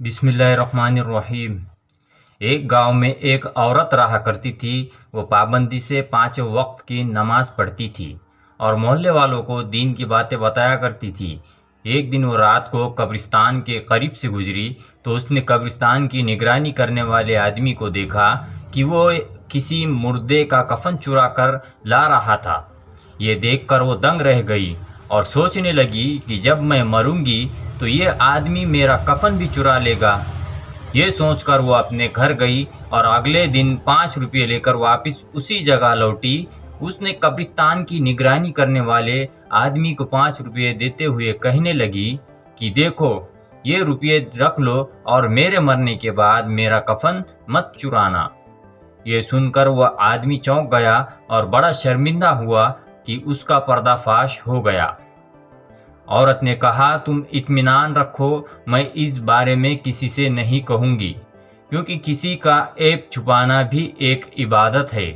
बिस्मिल्लाहिर्रहमानिर्रहीम। एक गांव में एक औरत रहा करती थी। वो पाबंदी से 5 वक्त की नमाज पढ़ती थी और मोहल्ले वालों को दीन की बातें बताया करती थी। एक दिन वो रात को कब्रिस्तान के करीब से गुजरी तो उसने कब्रिस्तान की निगरानी करने वाले आदमी को देखा कि वो किसी मुर्दे का कफन चुरा कर ला रहा था। ये देखकर वो दंग रह गई और सोचने लगी कि जब मैं मरूंगी तो ये आदमी मेरा कफन भी चुरा लेगा। ये सोचकर वो अपने घर गई और अगले दिन 5 रुपये लेकर वापस उसी जगह लौटी। उसने कब्रिस्तान की निगरानी करने वाले आदमी को 5 रुपये देते हुए कहने लगी कि देखो, ये रुपये रख लो और मेरे मरने के बाद मेरा कफन मत चुराना। ये सुनकर वह आदमी चौंक गया और बड़ा शर्मिंदा हुआ कि उसका पर्दाफाश हो गया। औरत ने कहा, तुम इत्मीनान रखो, मैं इस बारे में किसी से नहीं कहूँगी, क्योंकि किसी का ऐब छुपाना भी एक इबादत है।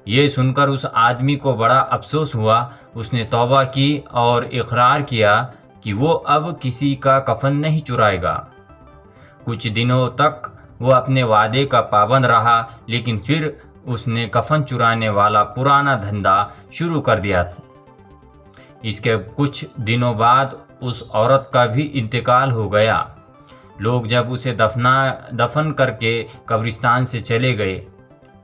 ये सुनकर उस आदमी को बड़ा अफसोस हुआ। उसने तौबा की और इकरार किया कि वो अब किसी का कफन नहीं चुराएगा। कुछ दिनों तक वो अपने वादे का पाबंद रहा, लेकिन फिर उसने कफन चुराने वाला पुराना धंधा शुरू कर दिया। इसके कुछ दिनों बाद उस औरत का भी इंतकाल हो गया। लोग जब उसे दफन करके कब्रिस्तान से चले गए,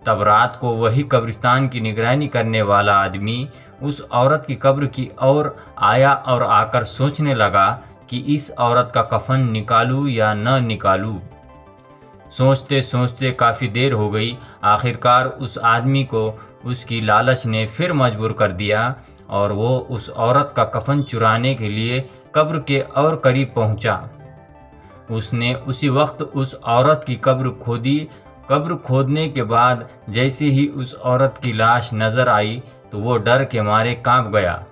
तब रात को वही कब्रिस्तान की निगरानी करने वाला आदमी उस औरत की कब्र की ओर आया और आकर सोचने लगा कि इस औरत का कफन निकालूं या न निकालूं। सोचते सोचते काफ़ी देर हो गई। आखिरकार उस आदमी को उसकी लालच ने फिर मजबूर कर दिया और वो उस औरत का कफन चुराने के लिए कब्र के और करीब पहुंचा। उसने उसी वक्त उस औरत की कब्र खोदी। कब्र खोदने के बाद जैसे ही उस औरत की लाश नज़र आई तो वो डर के मारे कांप गया।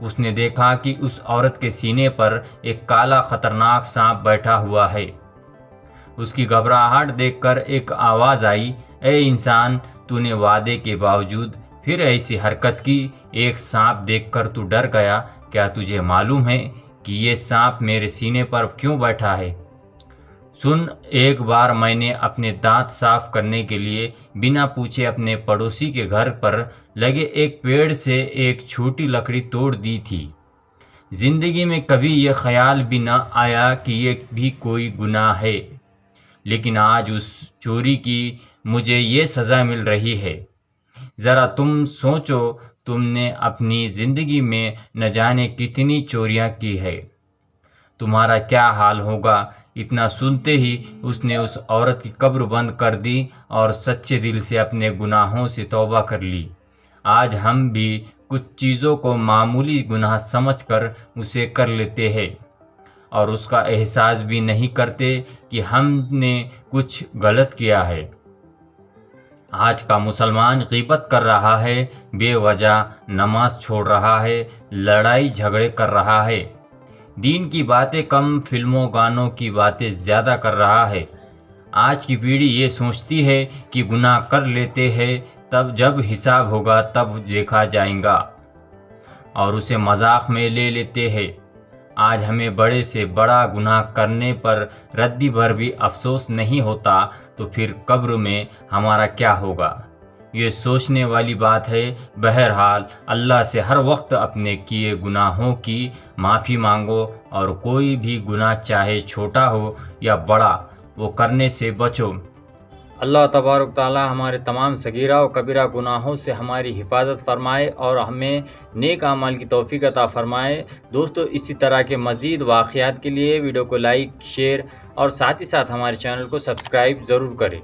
उसने देखा कि उस औरत के सीने पर एक काला खतरनाक सांप बैठा हुआ है। उसकी घबराहट देखकर एक आवाज़ आई, ए इंसान, तूने वादे के बावजूद फिर ऐसी हरकत की। एक सांप देखकर तू डर गया। क्या तुझे मालूम है कि ये सांप मेरे सीने पर क्यों बैठा है? सुन, एक बार मैंने अपने दांत साफ करने के लिए बिना पूछे अपने पड़ोसी के घर पर लगे एक पेड़ से एक छोटी लकड़ी तोड़ दी थी। जिंदगी में कभी ये ख्याल भी न आया कि ये भी कोई गुनाह है, लेकिन आज उस चोरी की मुझे ये सज़ा मिल रही है। ज़रा तुम सोचो, तुमने अपनी ज़िंदगी में न जाने कितनी चोरियां की है, तुम्हारा क्या हाल होगा। इतना सुनते ही उसने उस औरत की कब्र बंद कर दी और सच्चे दिल से अपने गुनाहों से तौबा कर ली। आज हम भी कुछ चीज़ों को मामूली गुनाह समझकर उसे कर लेते हैं और उसका एहसास भी नहीं करते कि हमने कुछ गलत किया है। आज का मुसलमान ग़ीबत कर रहा है, बेवजह नमाज छोड़ रहा है, लड़ाई झगड़े कर रहा है, दीन की बातें कम, फिल्मों गानों की बातें ज़्यादा कर रहा है। आज की पीढ़ी ये सोचती है कि गुनाह कर लेते हैं, तब जब हिसाब होगा तब देखा जाएगा, और उसे मजाक में ले लेते हैं। आज हमें बड़े से बड़ा गुनाह करने पर रद्दी भर भी अफसोस नहीं होता, तो फिर कब्र में हमारा क्या होगा? ये सोचने वाली बात है। बहरहाल अल्लाह से हर वक्त अपने किए गुनाहों की माफ़ी मांगो और कोई भी गुनाह चाहे छोटा हो या बड़ा, वो करने से बचो। अल्लाह तबारक ताला हमारे तमाम सगीरा और कबीरा गुनाहों से हमारी हिफाजत फरमाए और हमें नेक अमाल की तौफीक अता फरमाए। दोस्तों, इसी तरह के मज़ीद वाक़यात के लिए वीडियो को लाइक, शेयर और साथ ही साथ हमारे चैनल को सब्सक्राइब ज़रूर करें।